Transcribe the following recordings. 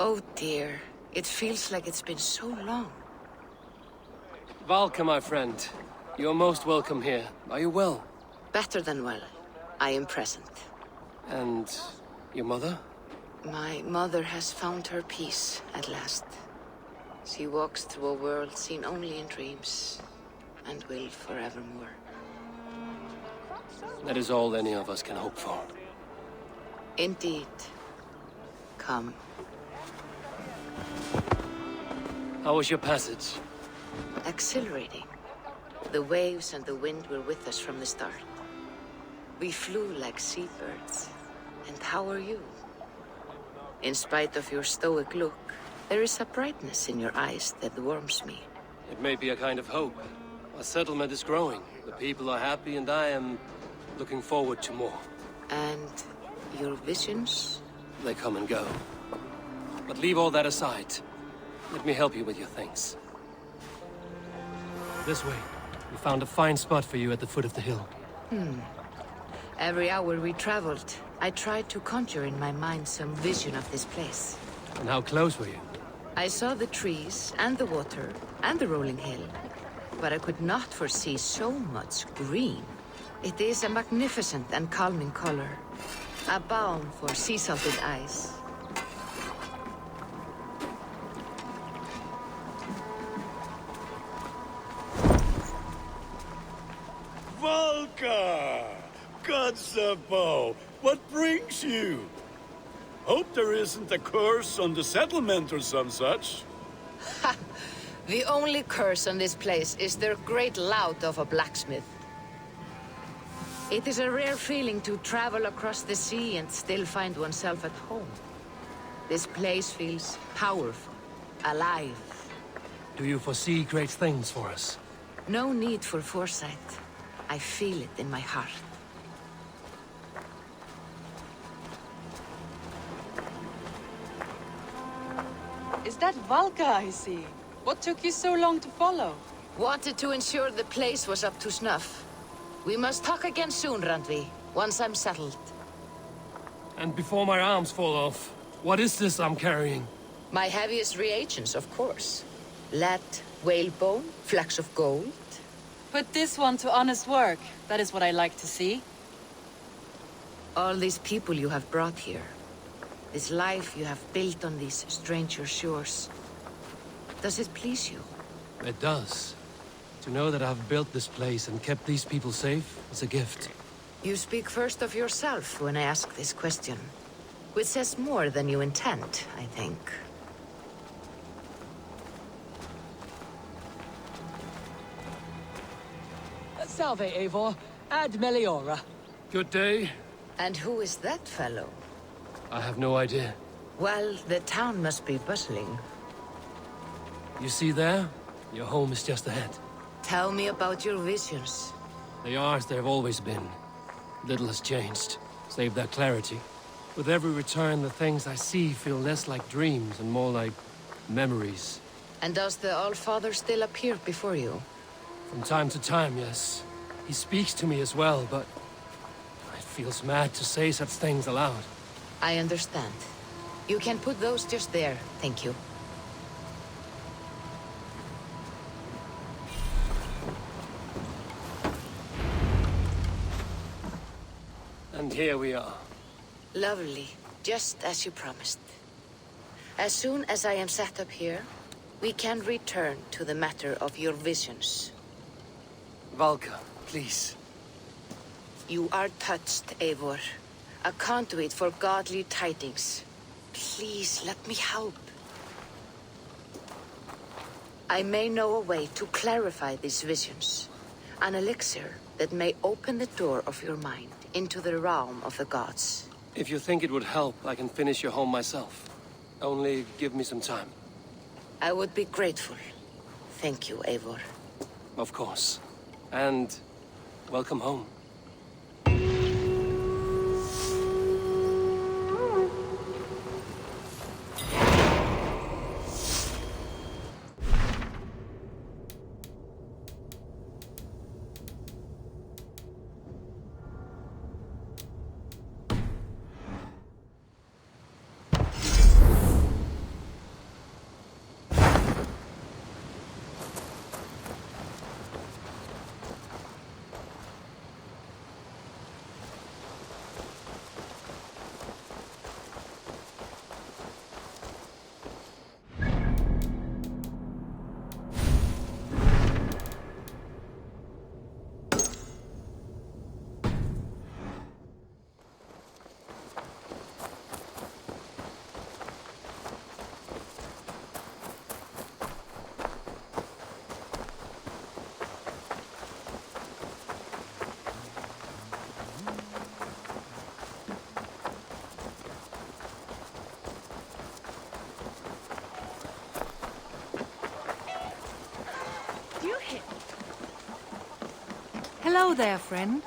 Oh dear. It feels like it's been so long. Valka, my friend. You're most welcome here. Are you well? Better than well. I am present. And your mother? My mother has found her peace at last. She walks through a world seen only in dreams, and will forevermore. That is all any of us can hope for. Indeed. Come. How was your passage? Exhilarating. The waves and the wind were with us from the start. We flew like seabirds. And how are you? In spite of your stoic look, there is a brightness in your eyes that warms me. It may be a kind of hope. Our settlement is growing. The people are happy and I am looking forward to more. And your visions? They come and go. But leave all that aside. Let me help you with your things. This way. We found a fine spot for you at the foot of the hill. Every hour we traveled, I tried to conjure in my mind some vision of this place. And how close were you? I saw the trees, and the water, and the rolling hill. But I could not foresee so much green. It is a magnificent and calming color. A balm for sea-salted eyes. Valka! Kotzebue, what brings you? Hope there isn't a curse on the settlement or some such. The only curse on this place is their great lout of a blacksmith. It is a rare feeling to travel across the sea and still find oneself at home. This place feels powerful, alive. Do you foresee great things for us? No need for foresight. I feel it in my heart. Is that Valka I see? What took you so long to follow? Wanted to ensure the place was up to snuff. We must talk again soon, Randvi, once I'm settled. And before my arms fall off, what is this I'm carrying? My heaviest reagents, of course. Lead, whalebone, flecks of gold. Put this one to honest work. That is what I like to see. All these people you have brought here. This life you have built on these stranger shores. Does it please you? It does. To know that I've built this place and kept these people safe is a gift. You speak first of yourself when I ask this question. Which says more than you intend, I think. Salve, Eivor. Ad Meliora. Good day. And who is that fellow? I have no idea. Well, the town must be bustling. You see there? Your home is just ahead. Tell me about your visions. They are as they've always been. Little has changed, save their clarity. With every return, the things I see feel less like dreams and more like memories. And does the Allfather still appear before you? From time to time, yes. He speaks to me as well, but it feels mad to say such things aloud. I understand. You can put those just there, thank you. And here we are. Lovely, just as you promised. As soon as I am set up here, we can return to the matter of your visions. Valka, please. You are touched, Eivor. A conduit for godly tidings. Please, let me help. I may know a way to clarify these visions. An elixir that may open the door of your mind into the realm of the gods. If you think it would help, I can finish your home myself. Only give me some time. I would be grateful. Thank you, Eivor. Of course. And welcome home. Hello there, friend.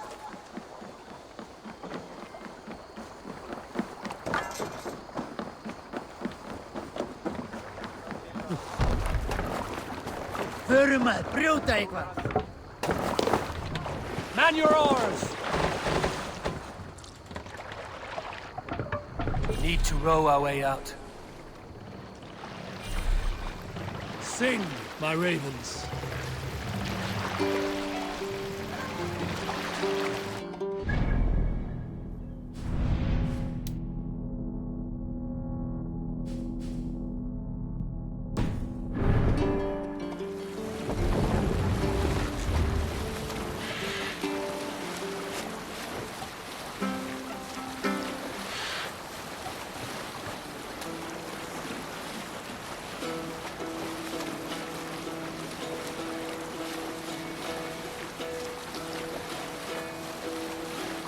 Förum að brjóta eitthvað. Man your oars! We need to row our way out. Sing, my ravens.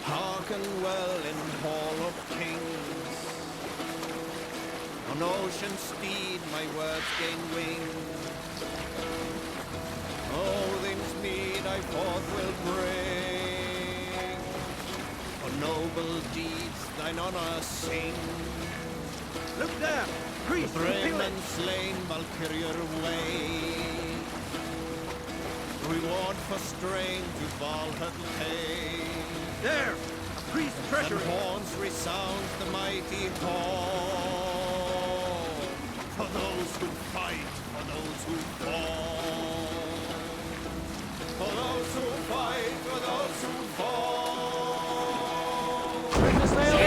Hearken well in Hall of Kings. On ocean speed my words gain wing. Things mead I forth will bring. For noble deeds thine honor sing. Look there! Priest, Brave and slain Valkyrier way. Reward for strain to Valhalla pay. There! A priest And treasury! horns resounds the mighty call. For those who fight, for those who fall. For those who fight, for those who fall. Bring the sail!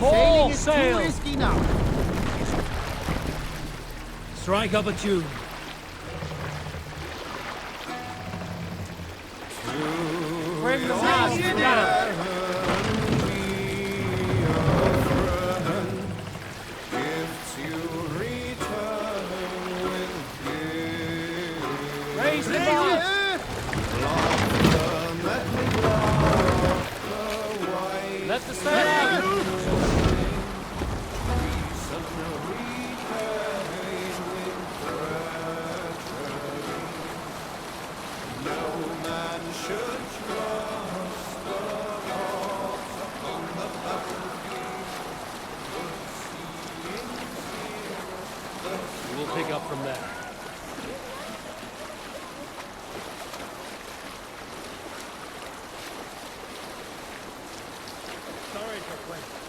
All sail! Too risky now. Strike up a tune. Bring the mast down! Raise the mast! Let the sail out! We'll pick up from there. Sorry for waiting.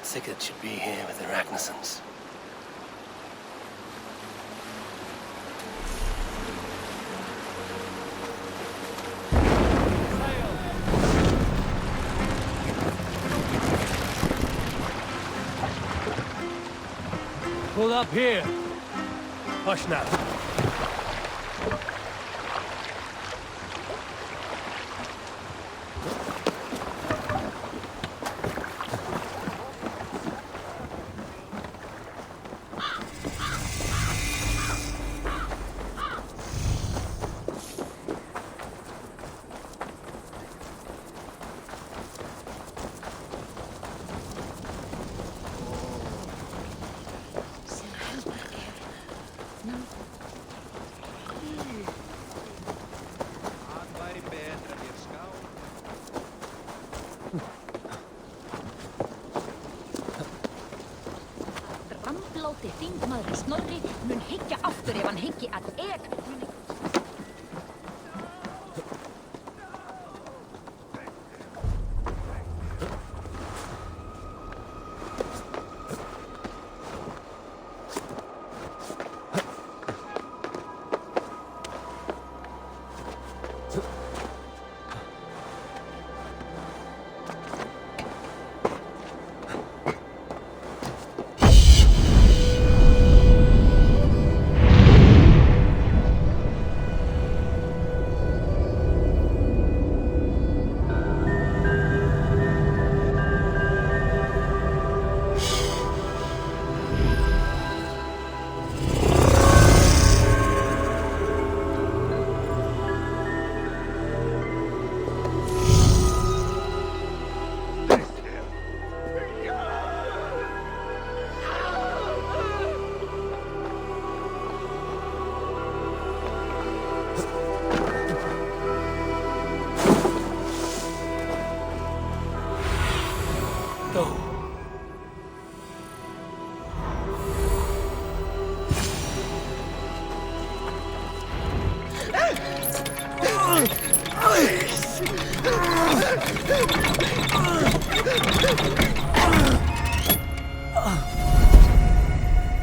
Sigurd should be here with the Ragnarsons. Pull up here. Hush now. Ramblóti þingmaður Snorri mun hyggja aftur ef hann hyggi að ég muni...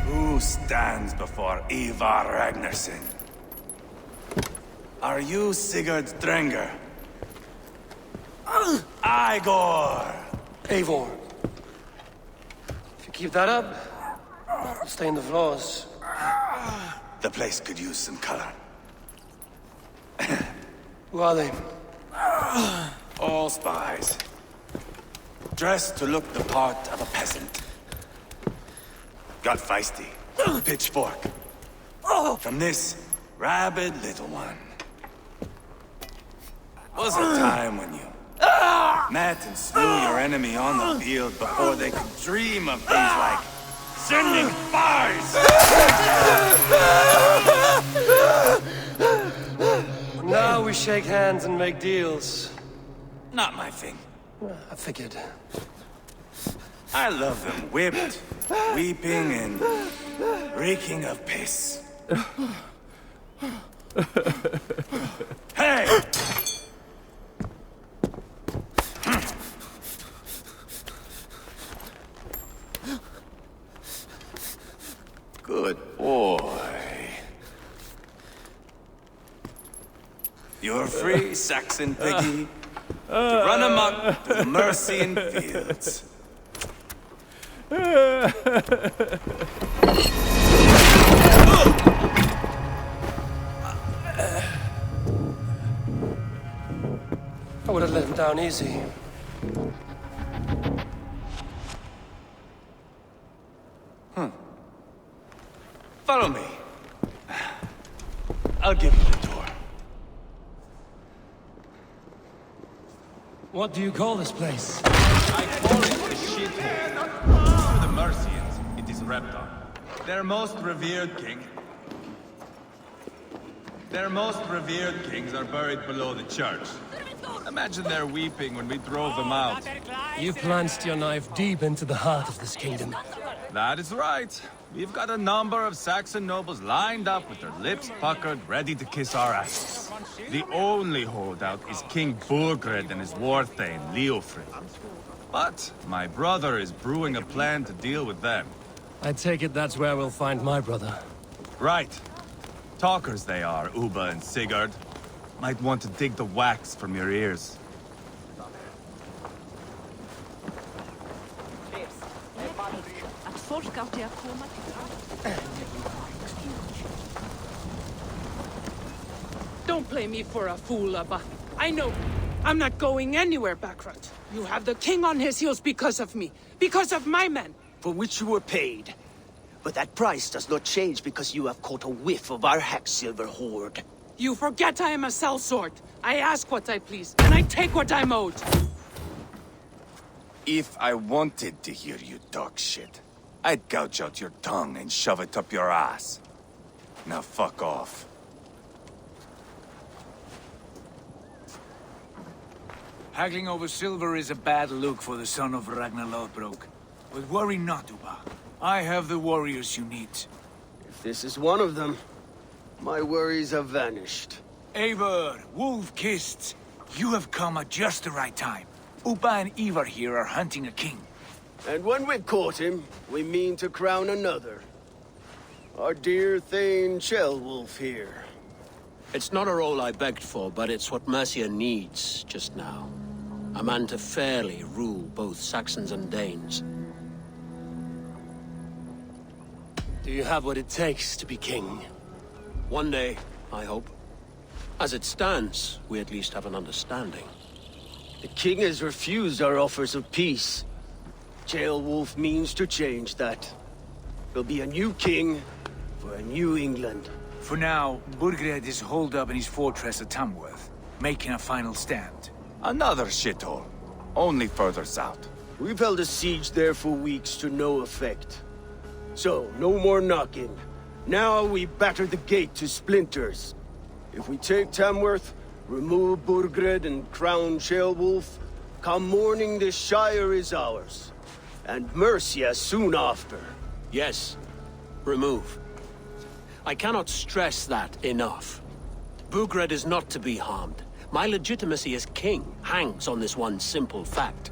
Who stands before Ivar Ragnarsson? Are you Sigurd Drenger? Igor! Eivor. If you keep that up, it'll stain the floors. The place could use some color. Who are they? All spies. Dressed to look the part of a peasant. Got feisty. Pitchfork. From this rabid little one. Was a time when you met and slew your enemy on the field before they could dream of things like sending spies! Now we shake hands and make deals. Not my thing. I figured. I love them whipped, weeping, and reeking of piss. Hey! Good boy. You're free, Saxon piggy, to run amok through the Mercian fields. I would have let him down easy. Follow me. I'll give you the tour. What do you call this place? I call it the shithole. To the Mercians, it is Reptar. Their most revered king. Their most revered kings are buried below the church. Imagine their weeping when we drove them out. You plunged your knife deep into the heart of this kingdom. That is right. We've got a number of Saxon nobles lined up with their lips puckered, ready to kiss our asses. The only holdout is King Burgred and his war thane, Leofrid. But my brother is brewing a plan to deal with them. I take it that's where we'll find my brother. Right. Talkers they are, Uba and Sigurd. Might want to dig the wax from your ears. Att folk alltid har kommit till Don't play me for a fool, Abba. I know. I'm not going anywhere, Backrot. You have the king on his heels because of me. Because of my men. For which you were paid. But that price does not change because you have caught a whiff of our Hacksilver hoard. You forget I am a sellsword. I ask what I please, and I take what I'm owed. If I wanted to hear you talk shit, I'd gouge out your tongue and shove it up your ass. Now fuck off. Haggling over silver is a bad look for the son of Ragnar Lothbrok. But worry not, Uba. I have the warriors you need. If this is one of them, my worries have vanished. Eivor, Wolf-Kissed, you have come at just the right time. Uba and Ivar here are hunting a king. And when we've caught him, we mean to crown another. Our dear Thane Ceolwulf here. It's not a role I begged for, but it's what Mercia needs just now. A man to fairly rule both Saxons and Danes. Do you have what it takes to be king? One day, I hope. As it stands, we at least have an understanding. The king has refused our offers of peace. Ceolwulf means to change that. There'll be a new king for a new England. For now, Burgred is holed up in his fortress at Tamworth, making a final stand. Another shithole. Only further south. We've held a siege there for weeks to no effect. So, no more knocking. Now we batter the gate to splinters. If we take Tamworth, remove Burgred and crown Ceolwulf, come morning the Shire is ours. And Mercia soon after. Yes, remove. I cannot stress that enough. Burgred is not to be harmed. My legitimacy as king hangs on this one simple fact.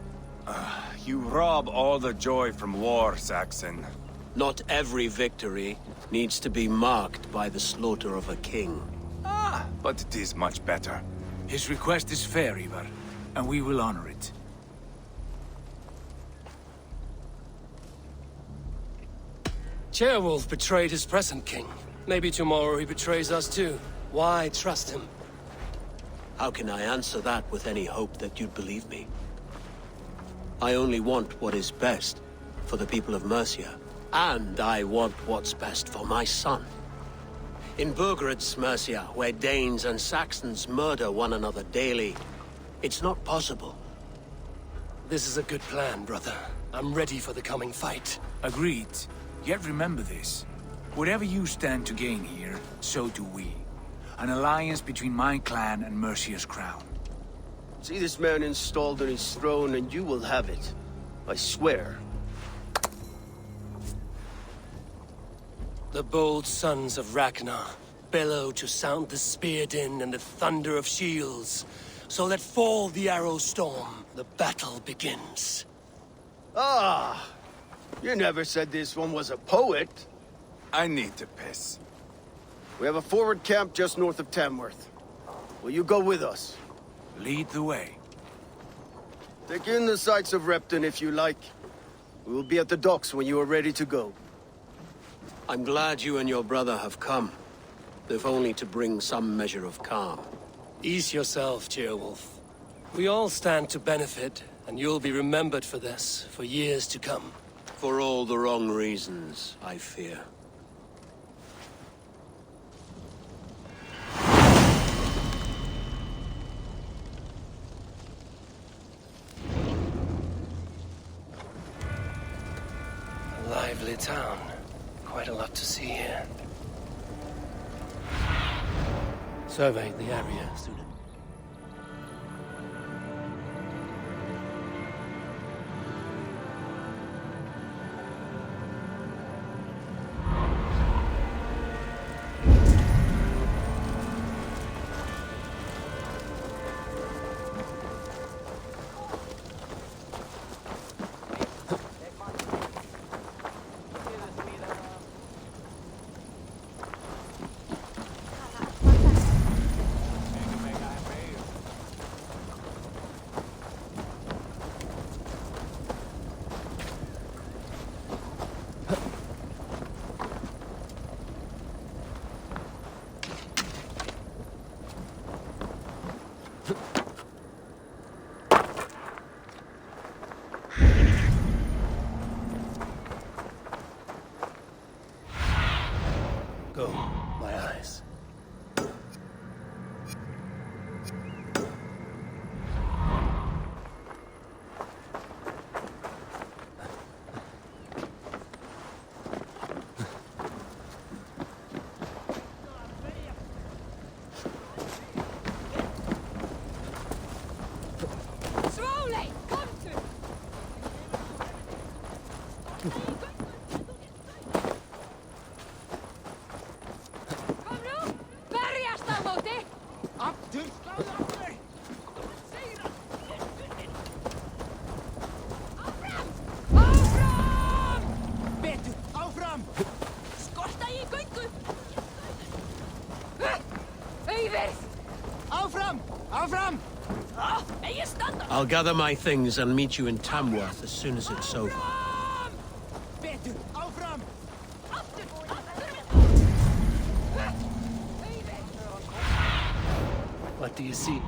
You rob all the joy from war, Saxon. Not every victory needs to be marked by the slaughter of a king. But it is much better. His request is fair, Ivar, and we will honor it. Ceolwulf betrayed his present king. Maybe tomorrow he betrays us too. Why trust him? How can I answer that with any hope that you'd believe me? I only want what is best for the people of Mercia. And I want what's best for my son. In Burgred's Mercia, where Danes and Saxons murder one another daily, it's not possible. This is a good plan, brother. I'm ready for the coming fight. Agreed. Yet remember this. Whatever you stand to gain here, so do we. An alliance between my clan and Mercia's crown. See this man installed on his throne and you will have it. I swear. The bold sons of Ragnar bellow to sound the spear din and the thunder of shields. So let fall the arrow storm. The battle begins. Ah! You never said this one was a poet. I need to piss. We have a forward camp just north of Tamworth. Will you go with us? Lead the way. Take in the sights of Repton if you like. We will be at the docks when you are ready to go. I'm glad you and your brother have come, if only to bring some measure of calm. Ease yourself, Ceolwulf. We all stand to benefit, and you'll be remembered for this, for years to come. For all the wrong reasons, I fear. A lively town. Quite a lot to see here. Survey the area, student. Komdu! Berjast á móti! Aftur! Sláðu aftur þig! Áfram! Betur! Áfram! Skorta í göngu! Auðverð! Áfram! Áfram! Egið standa! I'll gather my things and meet you in Tamworth as soon as it's over. Betur! Áfram! Aftur! Aftur! What do you see?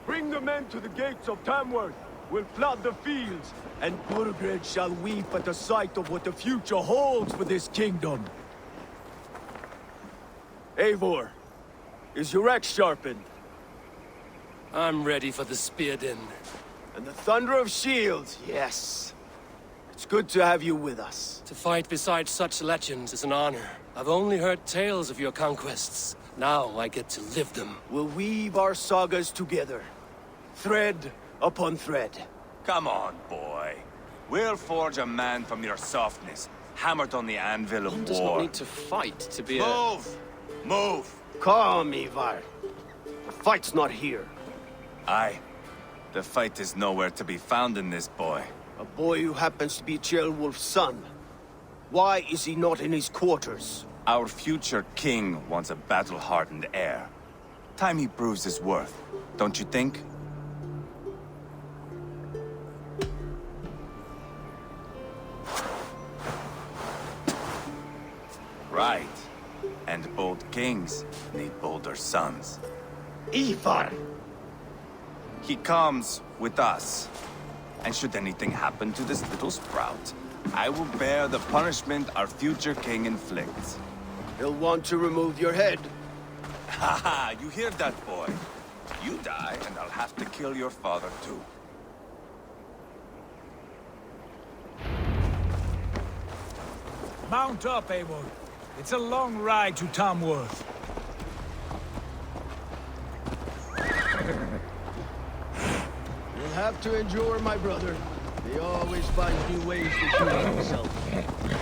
Bring the men to the gates of Tamworth. We'll flood the fields, and Burgred shall weep at the sight of what the future holds for this kingdom. Eivor, is your axe sharpened? I'm ready for the spear din. And the thunder of shields, yes. It's good to have you with us. To fight beside such legends is an honor. I've only heard tales of your conquests, Now I get to live them. We'll weave our sagas together, thread upon thread. Come on, boy. We'll forge a man from your softness, hammered on the anvil of One war. does not need to fight to be Move! Move! Calm, Ivar. The fight's not here. Aye. The fight is nowhere to be found in this boy. A boy who happens to be Ceolwulf's son. Why is he not in his quarters? Our future king wants a battle-hardened heir. Time he proves his worth, don't you think? Right. And bold kings need bolder sons. Ivar! He comes with us. And should anything happen to this little sprout, I will bear the punishment our future king inflicts. He'll want to remove your head. Haha, you hear that, boy? You die, and I'll have to kill your father, too. Mount up, Eivor. It's a long ride to Tamworth. You'll have to endure, my brother. They always find new ways to shoot himself.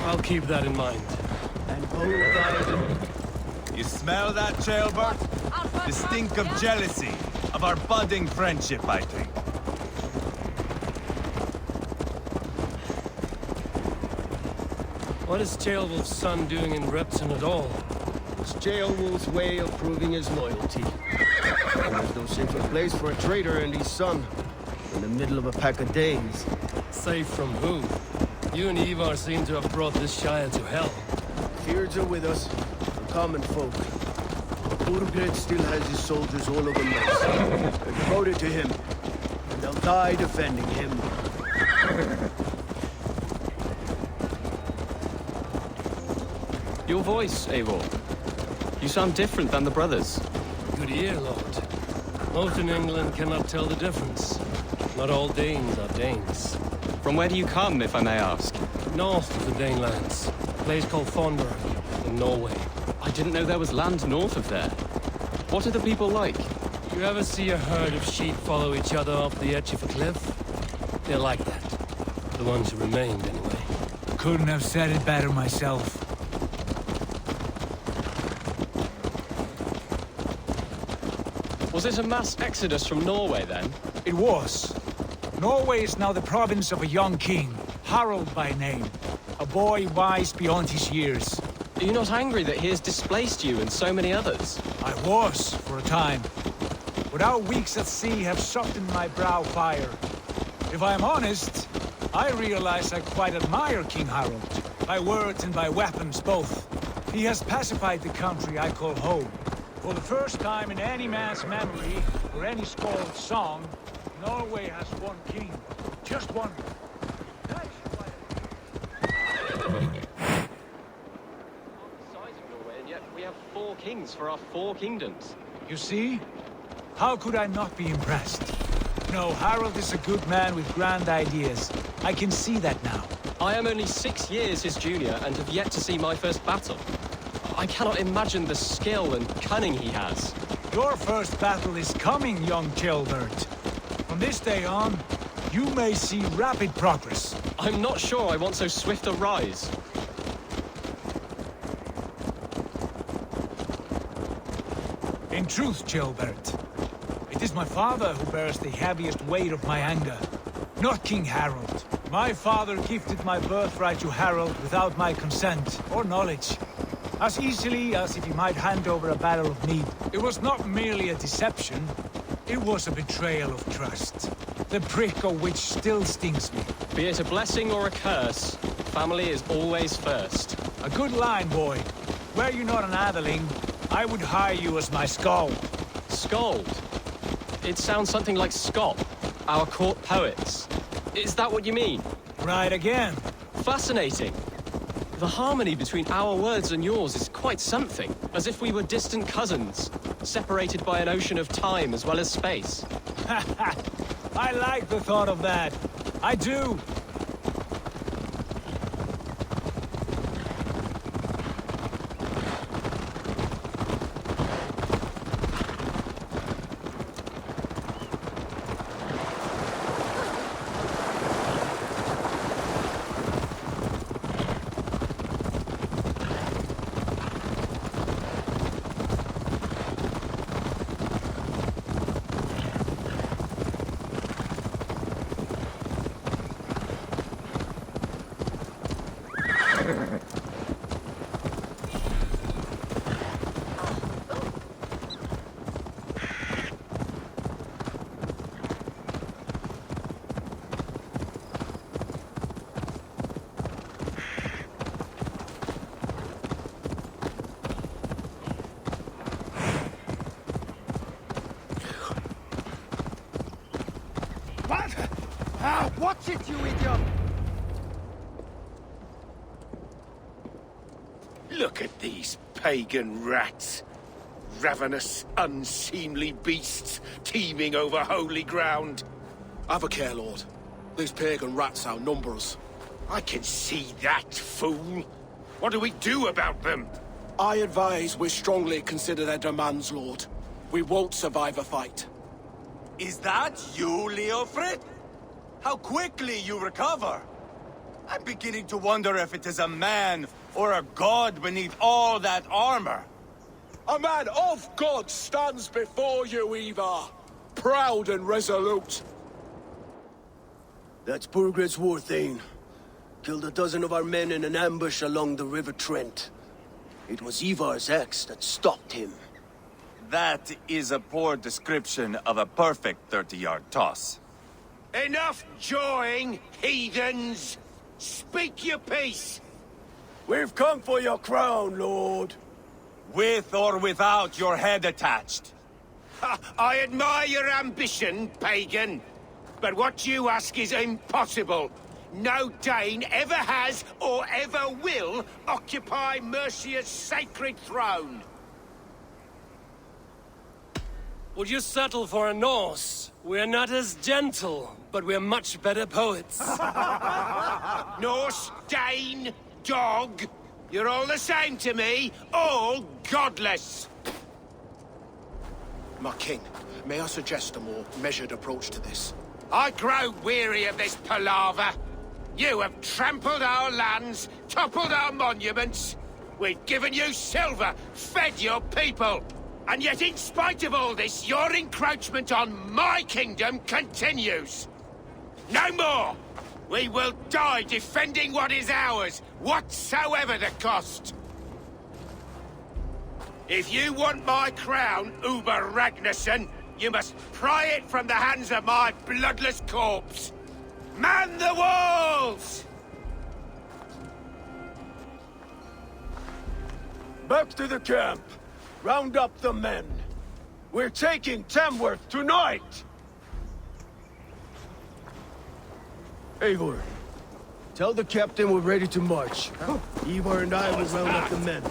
I'll keep that in mind. And both eyes. You smell that, Jailbird? The stink of jealousy, of our budding friendship, I think. What is Ceolwulf's son doing in Repton at all? It's Ceolwulf's way of proving his loyalty. There's no safer place for a traitor and his son. In the middle of a pack of Danes. Safe from who? You and Ivar seem to have brought this Shire to hell. Fears are with us, the common folk. Urgred still has his soldiers all over Mercia. They're devoted to him, and they'll die defending him. Your voice, Eivor. You sound different than the brothers. Good ear, Lord. Most in England cannot tell the difference. Not all Danes are Danes. From where do you come, if I may ask? North of the Danelands. A place called Thornburg, in Norway. I didn't know there was land north of there. What are the people like? You ever see a herd of sheep follow each other off the edge of a cliff? They're like that. The ones who remained, anyway. Couldn't have said it better myself. Was it a mass exodus from Norway, then? It was. Norway is now the province of a young king, Harald by name. A boy wise beyond his years. Are you not angry that he has displaced you and so many others? I was, for a time. But our weeks at sea have softened my brow fire. If I am honest, I realize I quite admire King Harald. By words and by weapons, both. He has pacified the country I call home. For the first time in any man's memory, or any skald's song, Norway has one king. Just one. That's why... The size of Norway, and yet we have 4 kings for our 4 kingdoms. You see? How could I not be impressed? No, Harald is a good man with grand ideas. I can see that now. I am only 6 years his junior and have yet to see my first battle. I cannot imagine the skill and cunning he has. Your first battle is coming, young Ceolbert. From this day on, you may see rapid progress. I'm not sure I want so swift a rise. In truth, Ceolbert, it is my father who bears the heaviest weight of my anger, not King Harald. My father gifted my birthright to Harald without my consent or knowledge. As easily as if he might hand over a battle of need. It was not merely a deception, it was a betrayal of trust. The prick of which still stings me. Be it a blessing or a curse, family is always first. A good line, boy. Were you not an atheling, I would hire you as my skald. Skald? It sounds something like Scott, our court poets. Is that what you mean? Right again. Fascinating. The harmony between our words and yours is quite something. As if we were distant cousins, separated by an ocean of time as well as space. I like the thought of that. I do. Watch it, you idiot! Look at these pagan rats. Ravenous, unseemly beasts teeming over holy ground. Have a care, Lord. These pagan rats outnumber us. I can see that, fool. What do we do about them? I advise we strongly consider their demands, Lord. We won't survive a fight. Is that you, Leofrid? How quickly you recover! I'm beginning to wonder if it is a man or a god beneath all that armor. A man of God stands before you, Ivar. Proud and resolute. That's Burgred's war, Thane. Killed a dozen of our men in an ambush along the River Trent. It was Ivar's axe that stopped him. That is a poor description of a perfect 30-yard toss. Enough jawing, heathens! Speak your piece! We've come for your crown, Lord. With or without your head attached. Ha, I admire your ambition, pagan. But what you ask is impossible. No Dane ever has or ever will occupy Mercia's sacred throne. Would you settle for a Norse? We're not as gentle, but we're much better poets. Norse, Dane, dog. You're all the same to me. All godless. My king, may I suggest a more measured approach to this? I grow weary of this palaver. You have trampled our lands, toppled our monuments. We've given you silver, fed your people. And yet, in spite of all this, your encroachment on my kingdom continues. No more! We will die defending what is ours, whatsoever the cost. If you want my crown, Uber Ragnarsson, you must pry it from the hands of my bloodless corpse. Man the walls! Back to the camp. Round up the men. We're taking Tamworth tonight! Eivor, tell the captain we're ready to march. Ivar and I will round up the men.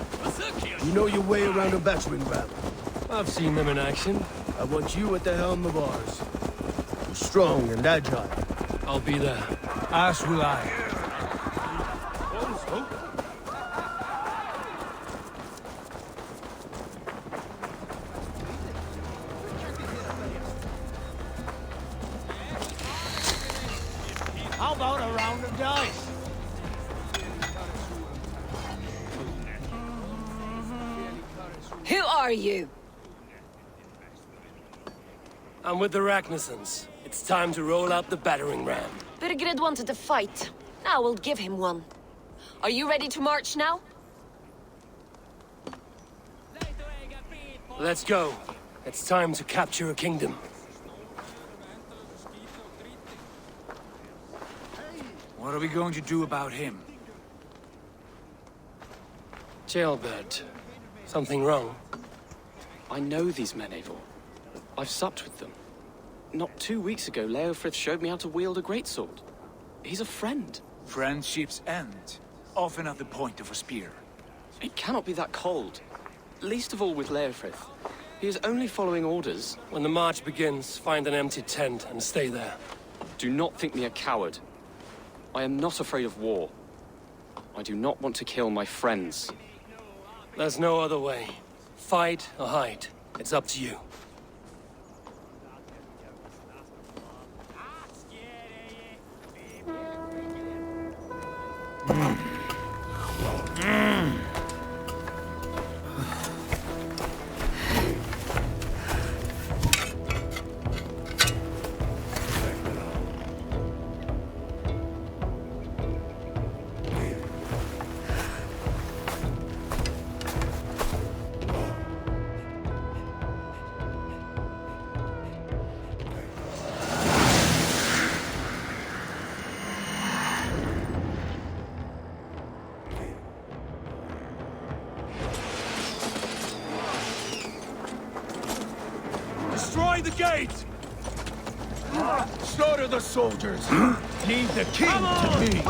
You know your way around a battering ram. I've seen them in action. I want you at the helm of ours. You're strong and agile. I'll be there. As will I. How about a round of dice? Who are you? I'm with the Ragnarssons. It's time to roll out the battering ram. Birgred wanted to fight. Now we'll give him one. Are you ready to march now? Let's go. It's time to capture a kingdom. What are we going to do about him? Jailbird. Something wrong? I know these men, Eivor. I've supped with them. Not 2 weeks ago, Leofrith showed me how to wield a greatsword. He's a friend. Friendships end, often at the point of a spear. It cannot be that cold. Least of all with Leofrith. He is only following orders. When the march begins, find an empty tent and stay there. Do not think me a coward. I am not afraid of war. I do not want to kill my friends. There's no other way. Fight or hide. It's up to you. Destroy the gate! Slaughter the soldiers! Leave the king to me!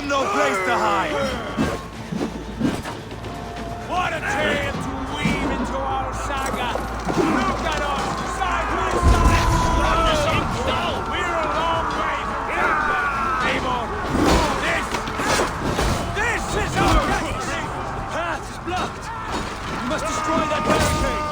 No place to hide! What a tale to weave into our saga! Look at us, side by side! We're a long way from here! Eivor, this is our race! The path is blocked! We must destroy that barricade!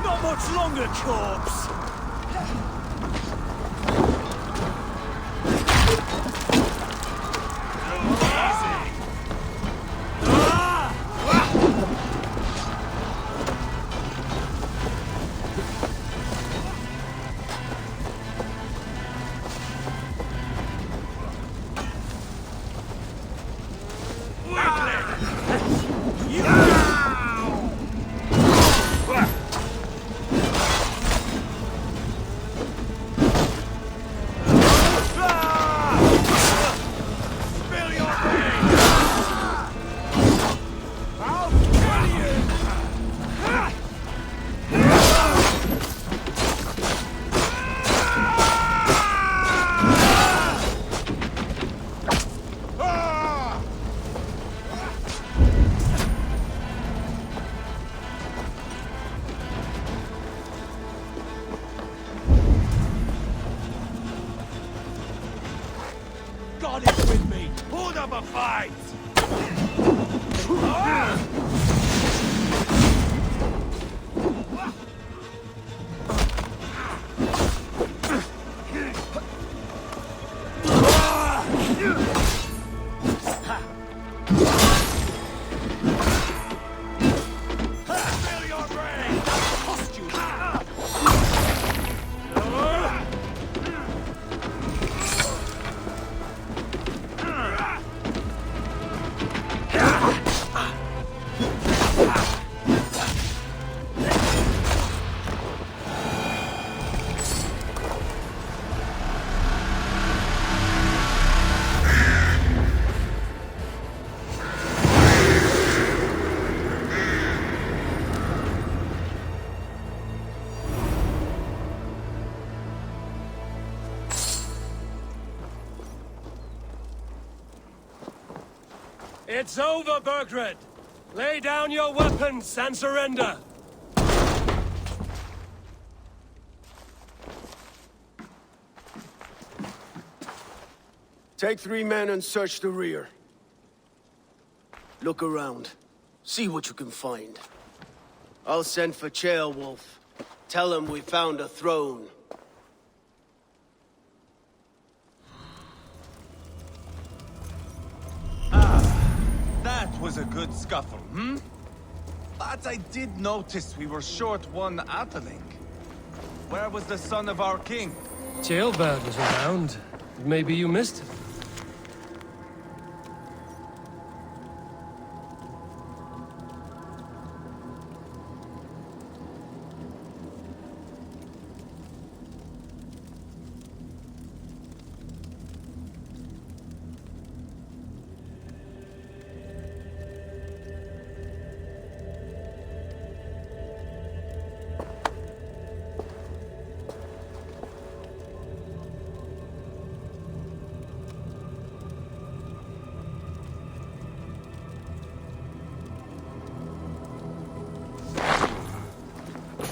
Not much longer, corpse! God is with me! Put up a fight! It's over, Bergred! Lay down your weapons and surrender! Take 3 men and search the rear. Look around. See what you can find. I'll send for Ceolwulf. Tell him we found a throne. That was a good scuffle, hmm? But I did notice we were short one Atheling. Where was the son of our king? Ceolbert was around. Maybe you missed him.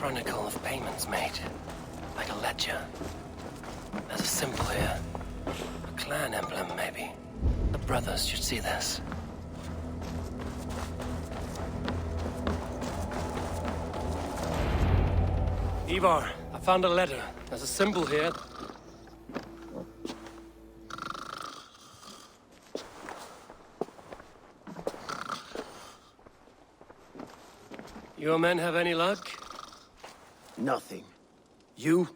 Chronicle of payments made. Like a ledger. There's a symbol here. A clan emblem, maybe. The brothers should see this. Ivar, I found a letter. There's a symbol here. Your men have any luck? Nothing. You?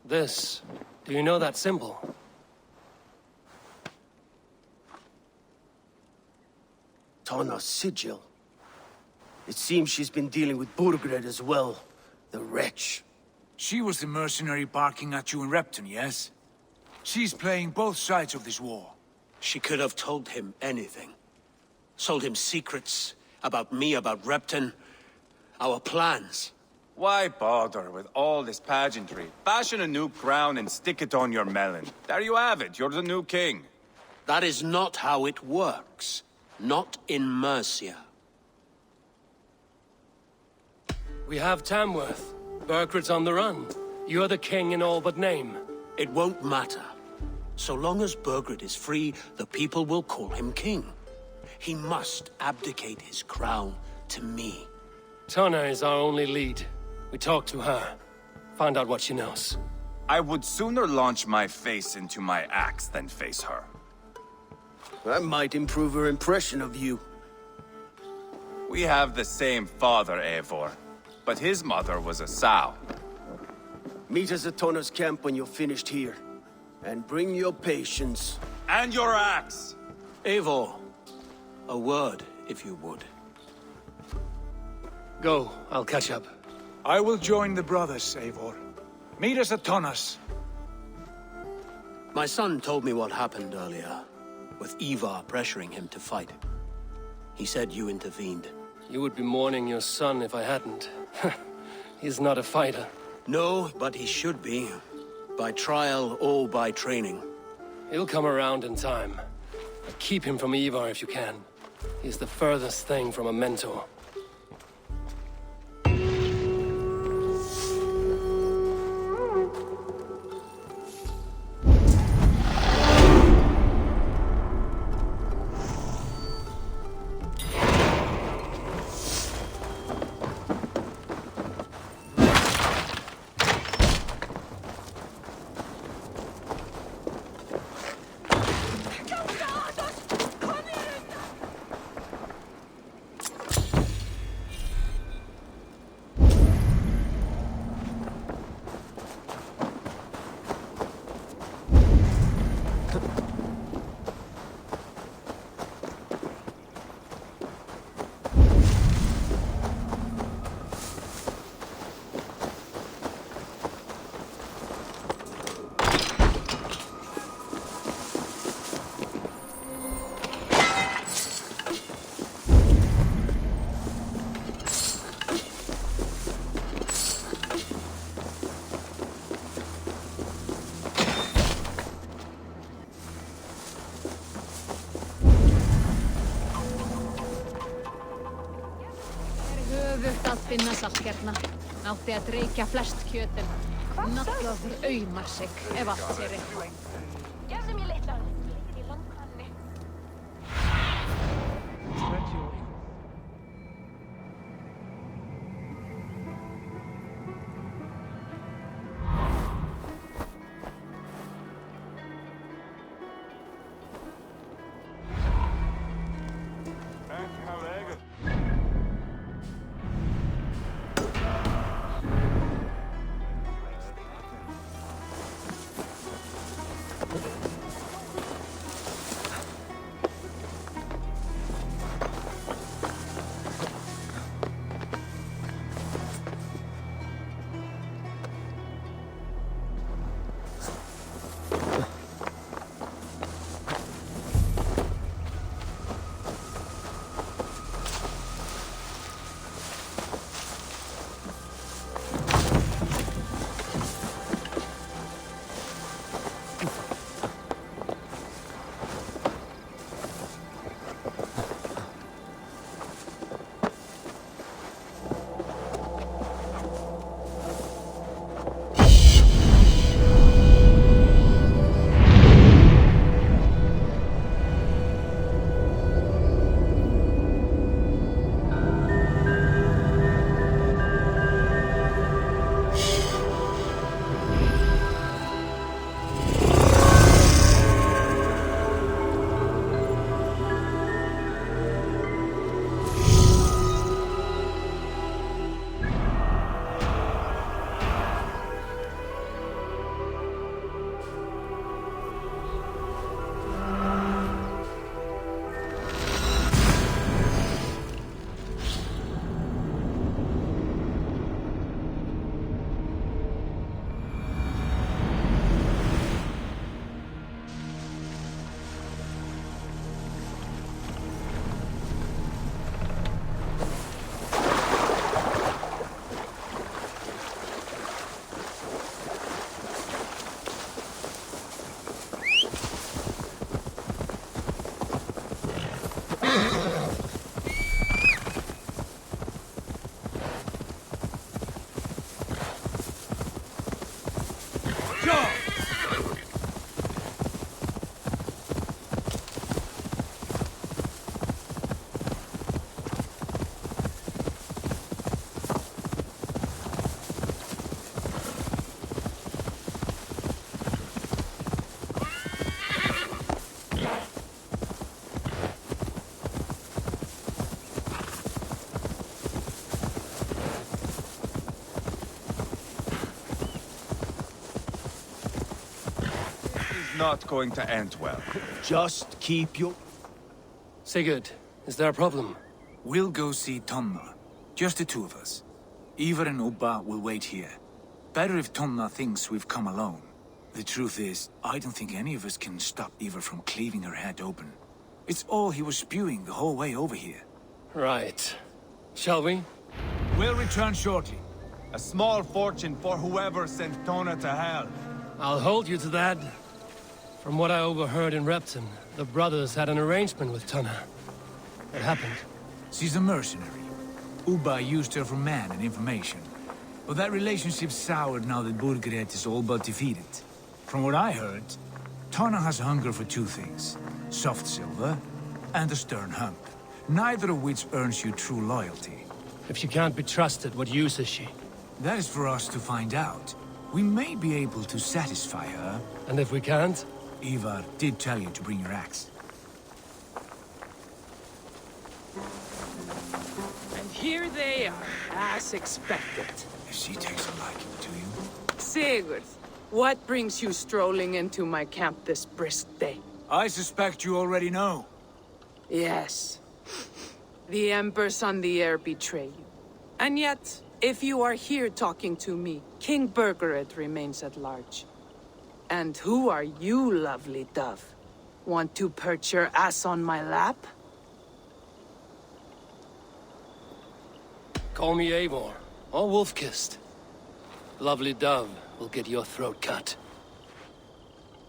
This. Do you know that symbol? Tana's sigil. It seems she's been dealing with Burgred as well. The wretch. She was the mercenary barking at you in Repton, yes? She's playing both sides of this war. She could have told him anything. Sold him secrets about me, about Repton, our plans. Why bother with all this pageantry? Fashion a new crown and stick it on your melon. There you have it, you're the new king. That is not how it works. Not in Mercia. We have Tamworth. Bergred's on the run. You're the king in all but name. It won't matter. So long as Burgred is free, the people will call him king. He must abdicate his crown to me. Tonna is our only lead. We talk to her. Find out what she knows. I would sooner launch my face into my axe than face her. That might improve her impression of you. We have the same father, Eivor, but his mother was a sow. Meet us at Tonna's camp when you're finished here. And bring your patience. And your axe! Eivor, a word, if you would. Go, I'll catch up. I will join the brothers, Eivor. Meet us at Tonna's. My son told me what happened earlier, with Ivar pressuring him to fight. He said you intervened. You would be mourning your son if I hadn't. He's not a fighter. No, but he should be. By trial or by training. He'll come around in time. Keep him from Ivar if you can. He's the furthest thing from a mentor. Pinnasalkerna átti að reykja flest kjötin. Nallaður aumar sig, ef allt sé rétt. Gefðu mér litla. Í landkanni. not going to end well. Just keep your... Sigurd, is there a problem? We'll go see Tonna. Just the two of us. Ivar and Ubba will wait here. Better if Tonna thinks we've come alone. The truth is, I don't think any of us can stop Ivar from cleaving her head open. It's all he was spewing the whole way over here. Right. Shall we? We'll return shortly. A small fortune for whoever sent Tona to hell. I'll hold you to that. From what I overheard in Repton, the brothers had an arrangement with Tonna. What happened? She's a mercenary. Ubba used her for man and information. But that relationship soured now that Burgred is all but defeated. From what I heard, Tonna has hunger for two things. Soft silver and a stern hump. Neither of which earns you true loyalty. If she can't be trusted, what use is she? That is for us to find out. We may be able to satisfy her. And if we can't? Ivar did tell you to bring your axe. And here they are, as expected. If she takes a liking to you. Sigurd, what brings you strolling into my camp this brisk day? I suspect you already know. Yes. The Embers on the air betray you. And yet, if you are here talking to me, King Burgred remains at large. And who are you, lovely dove? Want to perch your ass on my lap? Call me Eivor, or Wolf-Kissed. Lovely dove will get your throat cut.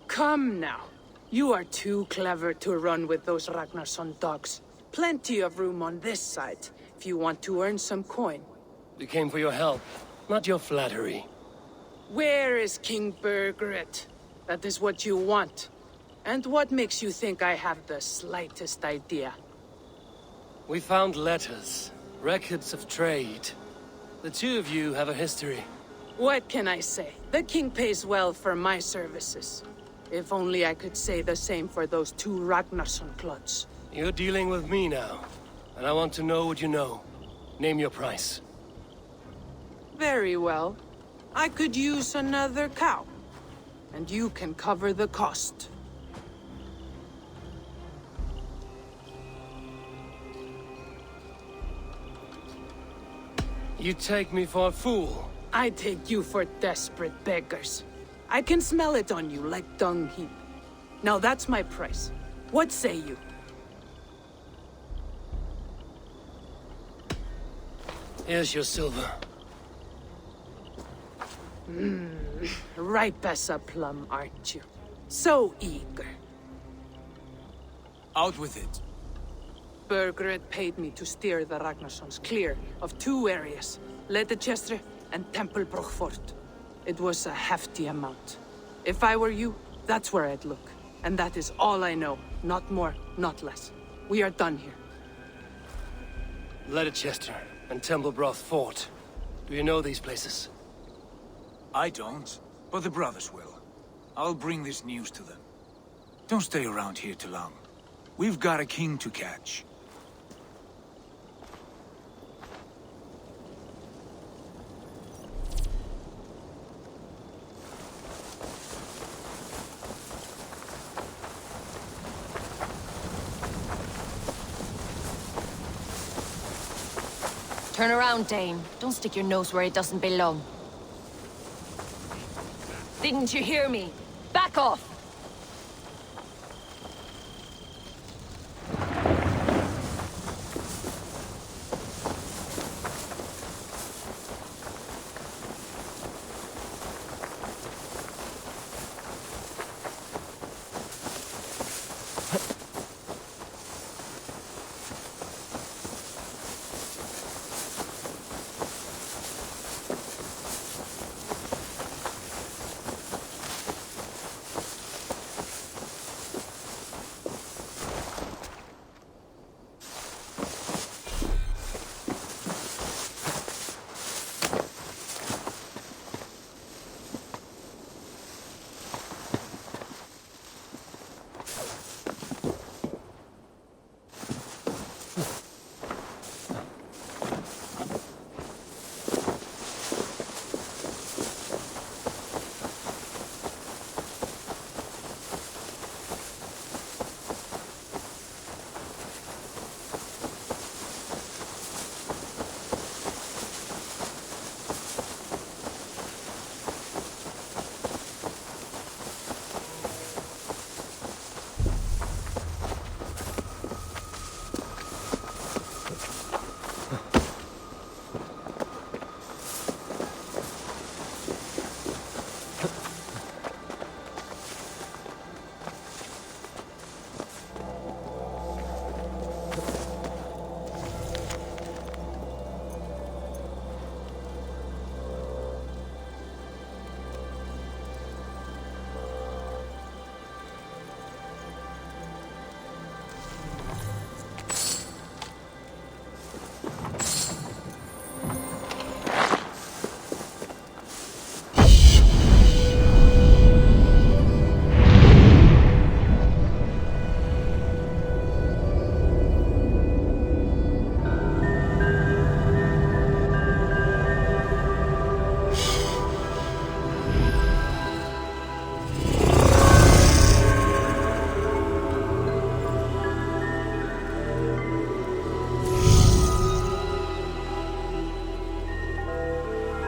Come now. You are too clever to run with those Ragnarsson dogs. Plenty of room on this side, if you want to earn some coin. We came for your help, not your flattery. Where is King Burgred? That is what you want. And what makes you think I have the slightest idea? We found letters, records of trade. The two of you have a history. What can I say? The king pays well for my services. If only I could say the same for those two Ragnarsson clods. You're dealing with me now, and I want to know what you know. Name your price. Very well. I could use another cow. And you can cover the cost. You take me for a fool. I take you for desperate beggars. I can smell it on you like dung heap. Now that's my price. What say you? Here's your silver. Ripe as a plum, aren't you? So eager. Out with it. Burgred paid me to steer the Ragnarssons clear of two areas, Ledechestre and Temple Brochfort. It was a hefty amount. If I were you, that's where I'd look. And that is all I know. Not more, not less. We are done here. Ledechestre and Templebroth Fort. Do you know these places? I don't, but the brothers will. I'll bring this news to them. Don't stay around here too long. We've got a king to catch. Turn around, Dane. Don't stick your nose where it doesn't belong. Didn't you hear me? Back off!